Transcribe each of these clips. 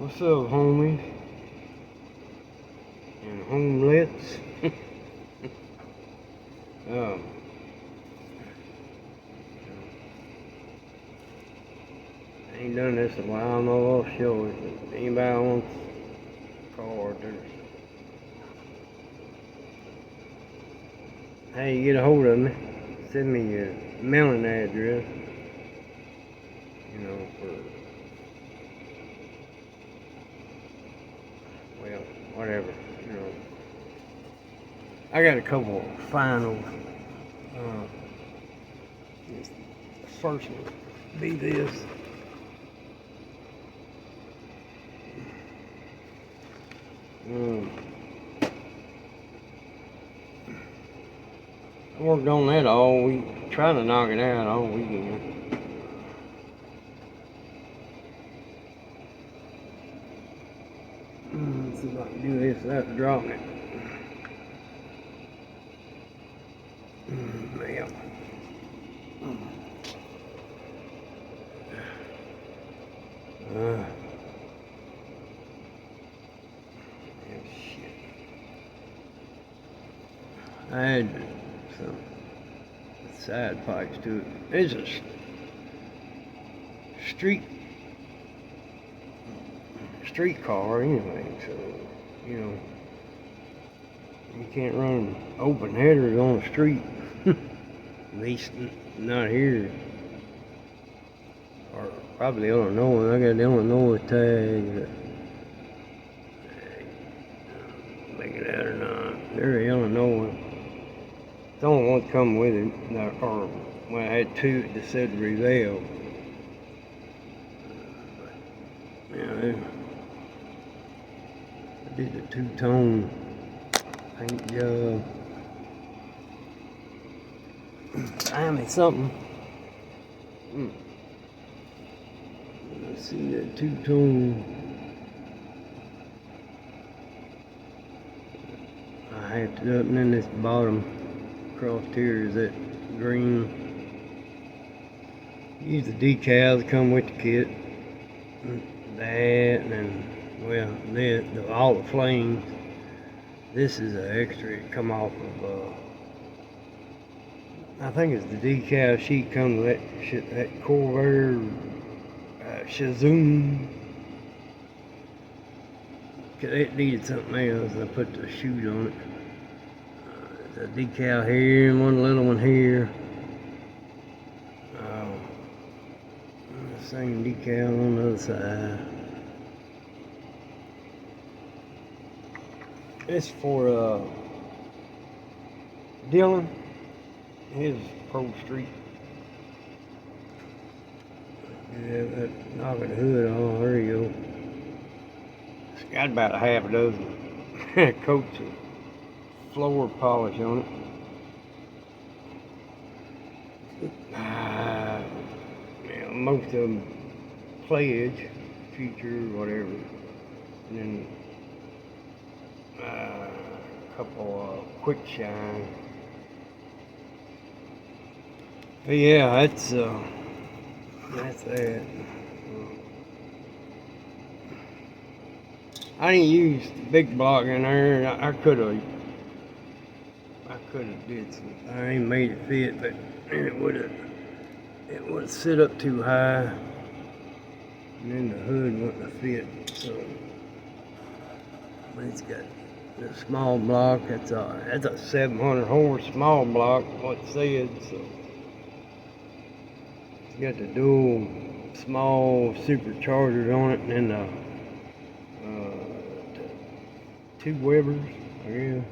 What's up, homies and homelets? um, I ain't done this in a while. I'm off show. If anybody wants a card, how you get a hold of me? Send me your mailing address. For well, whatever. I got a couple of finals. The first one be this. I worked on that all week, trying to knock it out all weekend. Let's see if I can do this without dropping it. Man. Shit. I had some side pipes to it. It's a street car anyway, so you can't run open headers on the street. At least not here. Or probably Illinois. I got the Illinois tag. Make it out or not. They're Illinois. The only one come with it, or when I had two that said Reveal. Yeah, I did the two-tone paint job. Buy me something. Let's see that two-tone. I have to do it, and then this bottom cross here is that green. Use the decals that come with the kit. That, and then, well, all the flames. This is an extra. It come off of, I think it's the decal sheet comes with that shit, that Corvair Shazoom. It needed something else. I put the shoot on it. There's a decal here and one little one here. The same decal on the other side. It's for Dylan. His Pro Street. Yeah, that knocking the hood on. There you go. It's got about a half a dozen coats of floor polish on it. Most of them pledge, future, whatever. And then a couple quick shine. But yeah, that's that. I didn't use the big block in there. I could have did some. I ain't made it fit, but it would sit up too high, and then the hood wouldn't have fit. So, but it's got the small block. That's a 700 horse small block. What it said. So. Got the dual small superchargers on it, and then the two Webers, I guess.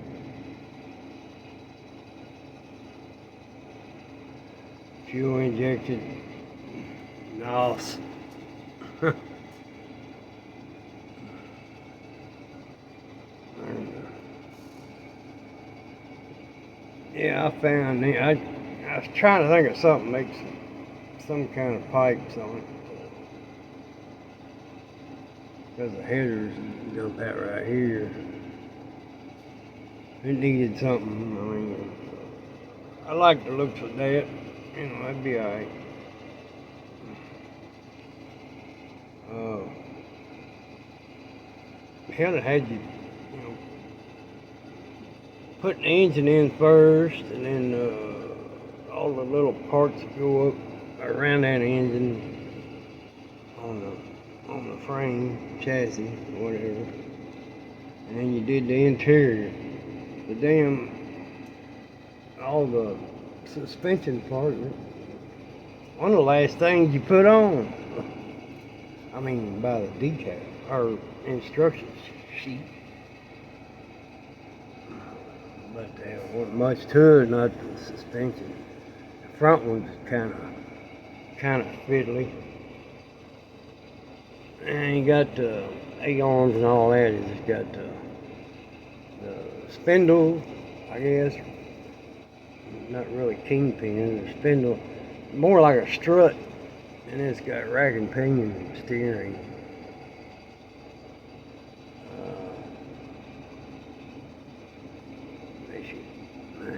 Fuel injected NYS. Yeah, I found it. I was trying to think of something makes some kind of pipes on it, because the headers dump out right here. It needed something. I mean, I like the looks of that. That'd be alright. hell, it had you, putting the engine in first, and then all the little parts that go up around that engine on the frame, chassis, whatever. And then you did the interior. The all the suspension part of it. One of the last things you put on. I mean, by the decal or instruction sheet. But there wasn't much to it, not the suspension. The front one's kind of fiddly. And you got the A-arms and all that. It's got the spindle, I guess. Not really kingpin, the spindle. More like a strut. And it's got rack and pinion steering.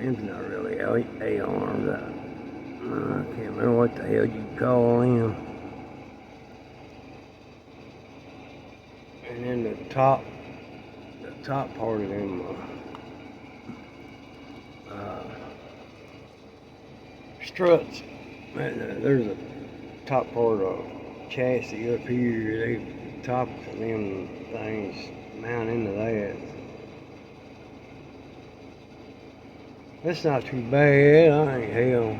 It's not really A-arms. I can't remember what the hell you call them. And then the top part of them struts. There's a top part of chassis up here. They tops of them things mount into that. That's not too bad. I ain't hell.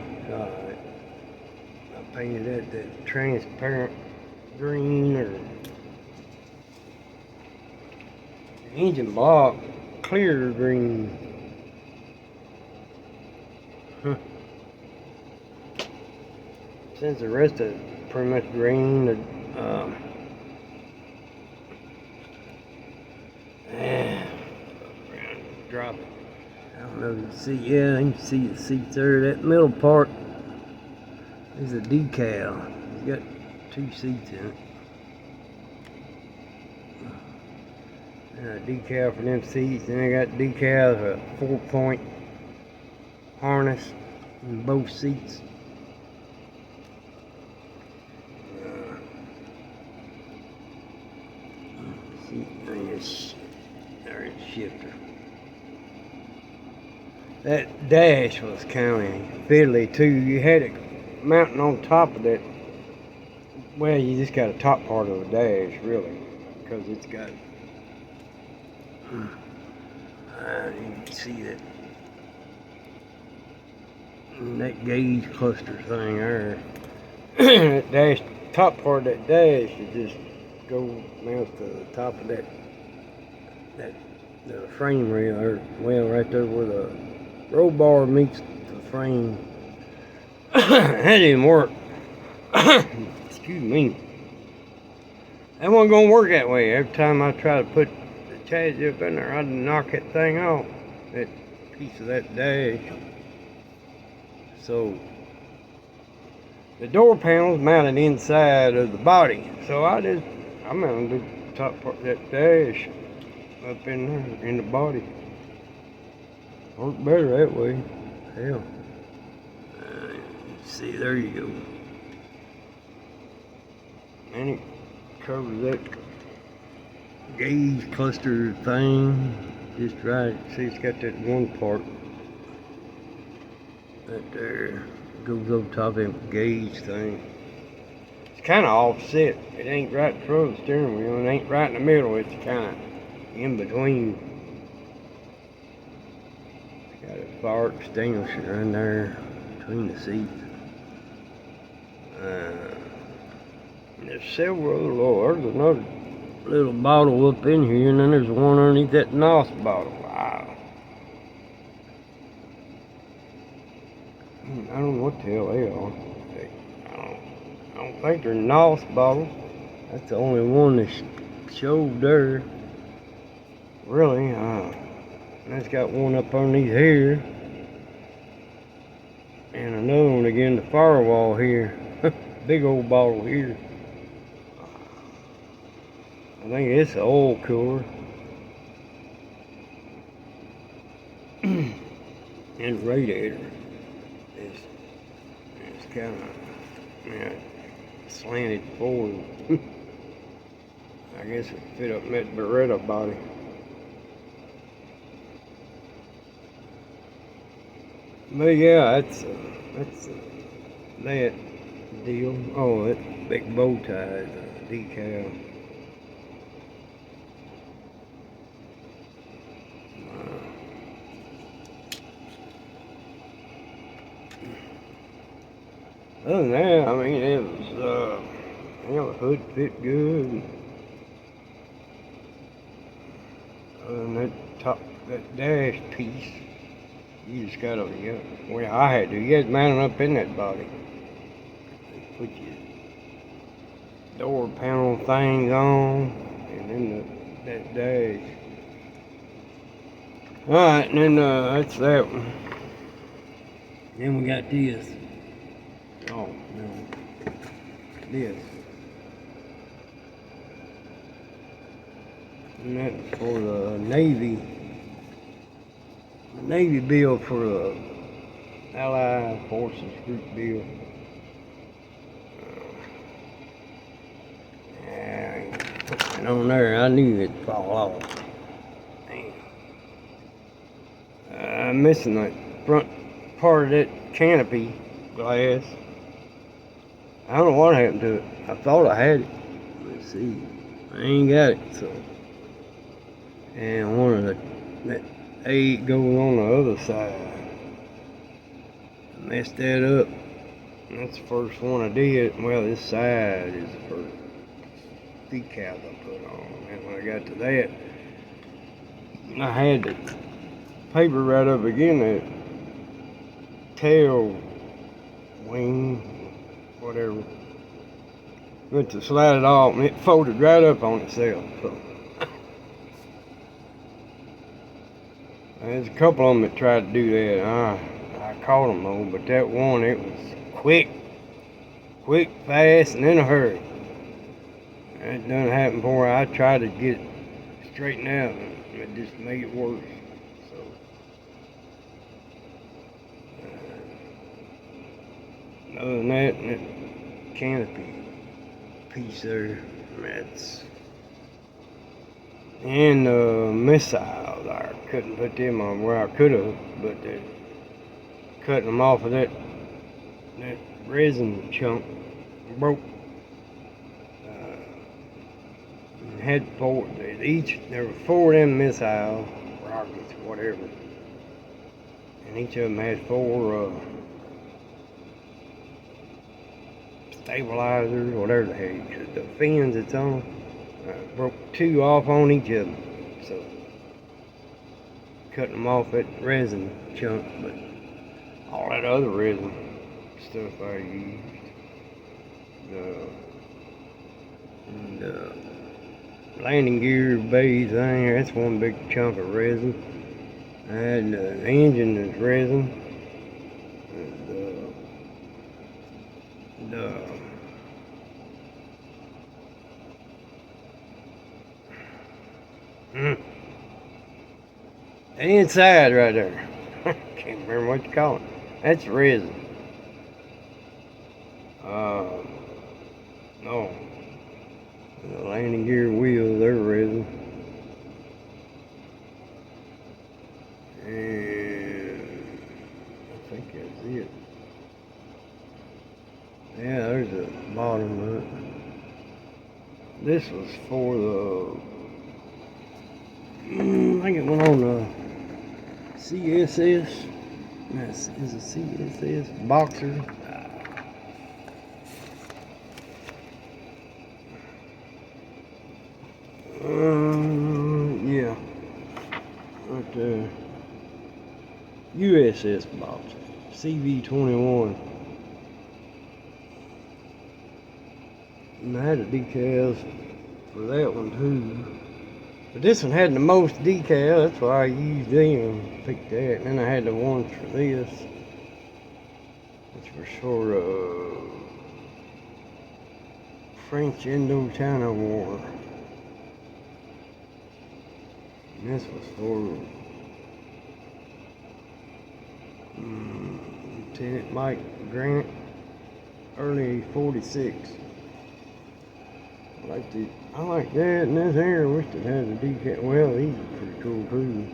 I painted that transparent green or engine block clear green. Since the rest of it pretty much green, drop it. I don't know if you can see, yeah, you can see the seats there. That middle part is a decal. It's got 2 seats in it. And a decal for them seats, and I got decals, a 4-point harness in both seats. There's the shifter. That dash was kind of fiddly too. You had it mounting on top of that. Well, you just got a top part of the dash, really, because it's got. You can see that gauge cluster thing there. That dash, top part of that dash, you just go mounts to the top of the frame rail, or well, right there where the roll bar meets the frame. That didn't work. Excuse me. That wasn't gonna work that way. Every time I try to put the chassis up in there, I'd knock that thing off, that piece of that dash. So the door panel's mounted inside of the body, so I mounted the top part of that dash up in there, in the body. Worked better that way. Hell. See, there you go. And it covers that gauge cluster thing just right. See, it's got that one part that there goes over top of that gauge thing. It's kind of offset. It ain't right in front of the steering wheel. It ain't right in the middle. It's kind of in between. Got a fire extinguisher in there between the seats. There's several other, there's another little bottle up in here, and then there's one underneath that NYS bottle. Wow. I don't know what the hell they are. I don't think they're NYS bottles. That's the only one that showed there. Really, and it's got one up underneath here. And another one again, the firewall here. Big old bottle here. I think it's an oil cooler. And radiator. It's kind of slanted forward. I guess it fit up in that Beretta body. But yeah, that's that deal. Oh, that big bow tie is a decal. Other than that, I mean, it was, the hood fit good. Other than that dash piece, you just gotta, well, I had to. You had to mount it up in that body. Put your door panel things on, and then that dash. Alright, and then, that's that one. Then we got this. Oh, no. This. And that's for the Navy bill for the Allied Forces group bill. And on there, I knew it'd fall off. I'm missing that front part of that canopy glass. I don't know what happened to it. I thought I had it. Let's see. I ain't got it, so. And one of that 8 goes on the other side. I messed that up. That's the first one I did. Well, this side is the first decal I put on. And when I got to that, I had the paper right up again, that tail wing, whatever. Went to slide it off and it folded right up on itself. So. There's a couple of them that tried to do that. I caught them though, but that one, it was quick, fast, and in a hurry. That done happened before. I tried to get it straightened out, and it just made it worse. So, other than that, and that canopy piece there, that's. And missiles, I couldn't put them on where I could have, but cutting them off of that resin chunk broke. Had four, there were 4 of them missile rockets, whatever, and each of them had 4 stabilizers, whatever the heck, the fins it's on. Broke 2 off on each of them, so cutting them off that resin chunk, but all that other resin stuff I used, the landing gear base thing, that's one big chunk of resin. I had the engine is resin, the inside right there. Can't remember what you call it. That's resin. No. The landing gear wheels, they're resin. And I think that's it. Yeah, there's the bottom of it. This was for the, I think it went on the CSS. Is a CSS boxer. Yeah. Right there. USS boxer. CV-21. And I had the decals for that one too. But this one had the most decal, that's why I used them. Picked that. And then I had the ones for this, which were sort of French Indochina War. And this was for Lieutenant Mike Grant, early 46. I like that, and this here, I wish it had a decal. Well, these are pretty cool too.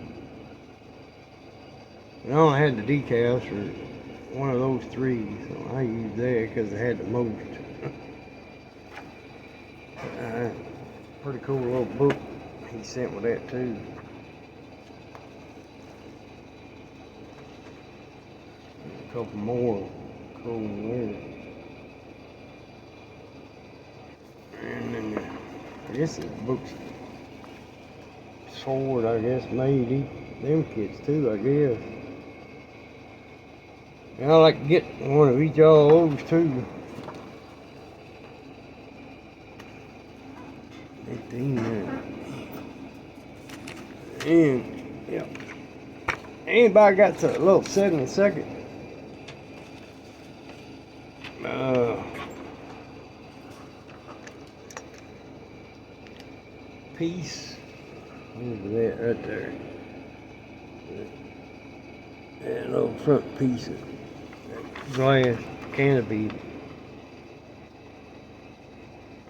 And I only had the decals for one of those three, so I used that because it had the most. Pretty cool little book he sent with that too. A couple more cool there. And then I guess the book's sword, I guess, made them kits too, I guess. And I like to get one of each of all those too. 18 there. And, yeah. Anybody got a little 72nd? Piece. Look at that right there. That little front piece of glass canopy.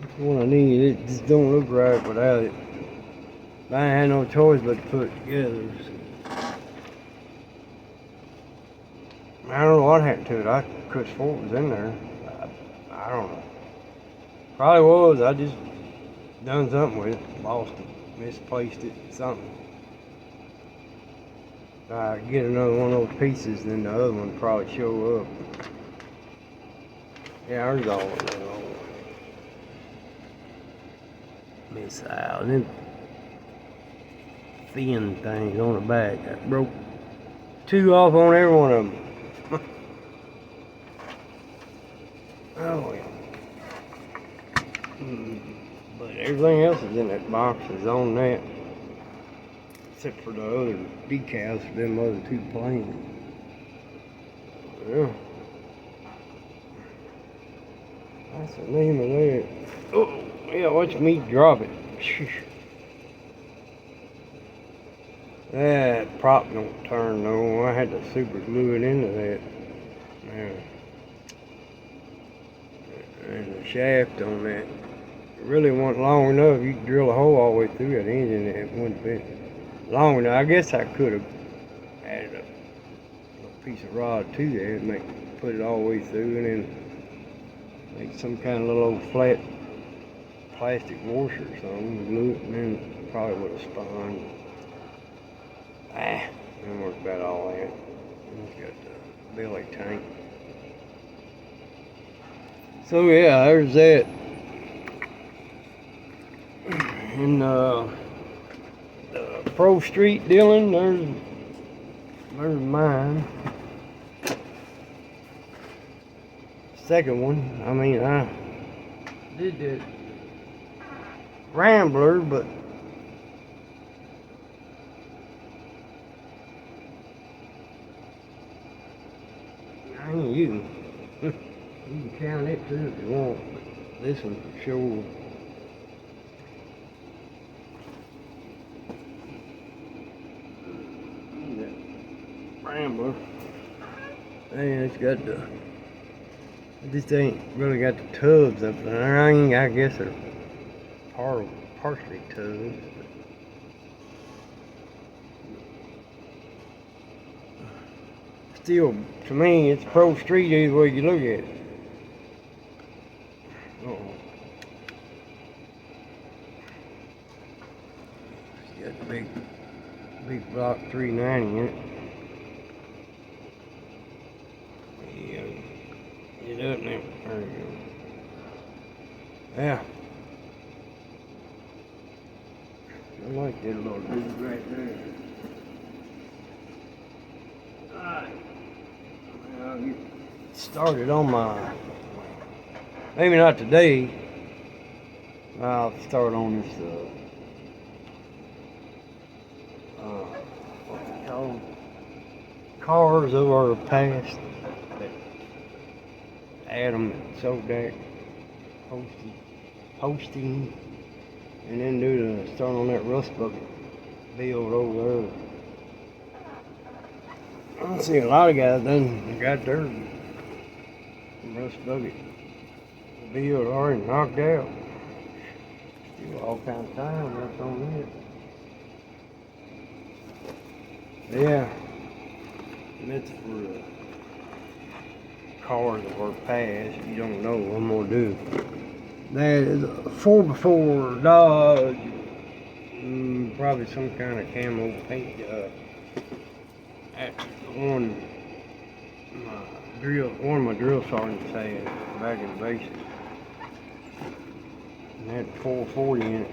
That's what I need. It just don't look right without it. I ain't had no choice but to put it together. So. I don't know what happened to it. I could have swore it was in there. I don't know. Probably was. I just done something with it. Lost it. Misplaced it. Something. I get another one of those pieces, then the other one probably show up. Yeah, there's all of that. Missile. And then fin things on the back. I broke two off on every one of them. Oh yeah. But everything else is in that box is on that. Except for the other decals for them other two planes. Yeah. That's the name of that. Oh, yeah, watch me drop it. That prop don't turn though. I had to super glue it into that. Yeah. And the shaft on that really wasn't long enough. You could drill a hole all the way through that engine and it wouldn't fit long enough. I guess I could have added a little piece of rod to that and put it all the way through and then make some kind of little old flat plastic washer or something, glue it, and then probably would have spun. Didn't work about all that. It's got the belly tank. So yeah, there's that. And the Pro Street dealing, there's mine. Second one, I mean, I did the Rambler, but I ain't using. You can count it too if you want, but this one for sure. Rambler. And it's got the, it just ain't really got the tubs up there. I guess they're partially tubs. Still, to me, it's Pro Street either way you look at it. It's got the big block 390 in it. Get up now. There we go. Yeah. I like that little dude right there. Alright. I'll get started on my, maybe not today. I'll start on this, what's it called? Cars of our past. Adam at Sodak hosting, and then do the start on that rust bucket build over there. I see a lot of guys done got their rust bucket build already knocked out. all kind of time left on it. Yeah, and that's for cars that were passed. You don't know what I'm gonna do. That is a 4x4 Dodge. Probably some kind of camo paint job. One of my drill sergeants had back in the basics. And had 440 in it.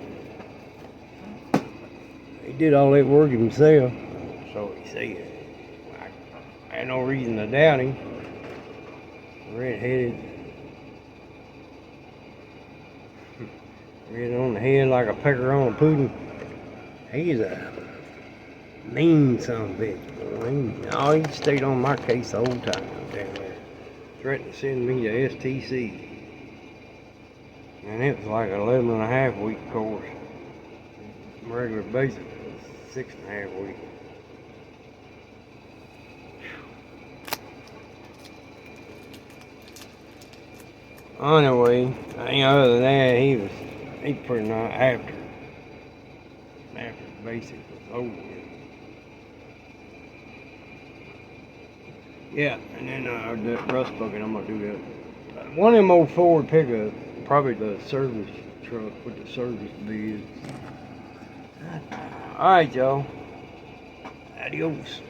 He did all that work himself, so he said. I had no reason to doubt him. Red-headed. Red on the head like a pecker on a pudding. He's a mean son of a bitch. Oh, he stayed on my case the whole time down there. Threatened to send me to STC. And it was like an 11.5 week course. Regular basic was 6.5 weeks. Anyway, other than that, he pretty nice after basic was over with. Yeah, and then that rust bucket, I'm gonna do that. One of them old Ford pickup, probably the service truck with the service bed. Alright, y'all. Adios.